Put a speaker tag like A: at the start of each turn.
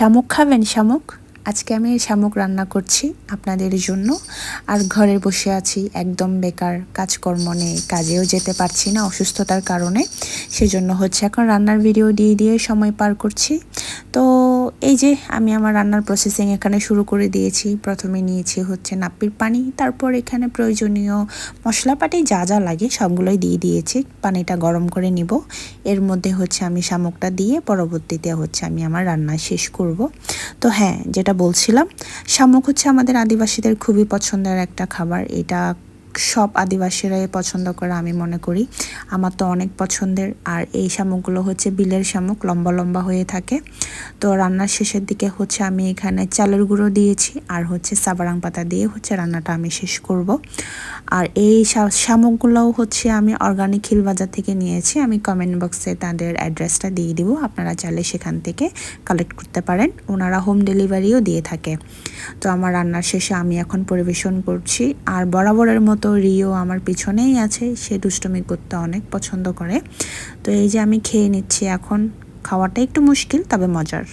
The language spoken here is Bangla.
A: শামুক খাবেন? শামুক আজকে আমি শামুক রান্না করছি আপনাদের জন্য। আর ঘরে বসে আছি, একদম বেকার, কাজকর্ম নেই, কাজেও যেতে পারছি না অসুস্থতার কারণে। সেজন্য হচ্ছে এখন রান্নার ভিডিও দিয়ে দিয়ে সময় পার করছি। তো এই যে আমি আমার রান্নার প্রসেসিং এখানে শুরু করে দিয়েছি। প্রথমে নিয়েছি হচ্ছে নাপ্পির পানি, তারপর এখানে প্রয়োজনীয় মশলাপাতি যা যা লাগে সবগুলোই দিয়ে দিয়েছি। পানিটা গরম করে নিব, এর মধ্যে হচ্ছে আমি শামুকটা দিয়ে পরবর্তীতে হচ্ছে আমি আমার রান্না শেষ করব। তো হ্যাঁ, যেটা বলছিলাম, শামুক হচ্ছে আমাদের আদিবাসীদের খুবই পছন্দের একটা খাবার। এটা সব আদিবাসীরাই পছন্দ করে আমি মনে করি। আমার তো অনেক পছন্দের। আর এই শামুকগুলো হচ্ছে বিলের শামুক, লম্বা লম্বা হয়ে থাকে। তো রান্নার শেষের দিকে হচ্ছে আমি এখানে চালের গুঁড়ো দিয়েছি আর হচ্ছে সাবারাং পাতা দিয়ে হচ্ছে রান্নাটা আমি শেষ করব। আর এই শামুকগুলোও হচ্ছে আমি অর্গানিক হিল বাজার থেকে নিয়েছি। আমি কমেন্ট বক্সে তাদের অ্যাড্রেসটা দিয়ে দিব, আপনারা চাইলে সেখান থেকে কালেক্ট করতে পারেন। ওনারা হোম ডেলিভারিও দিয়ে থাকে। তো আমার রান্নার শেষে আমি এখন পরিবেশন করছি। আর বরাবরের মতো রিও আমার পিছনেই আছে, সে দুষ্টুমি করতে অনেক পছন্দ করে। তো এই যে আমি খেয়ে নিচ্ছি এখন। খাওয়াটা একটু মুশকিল, তবে মজার।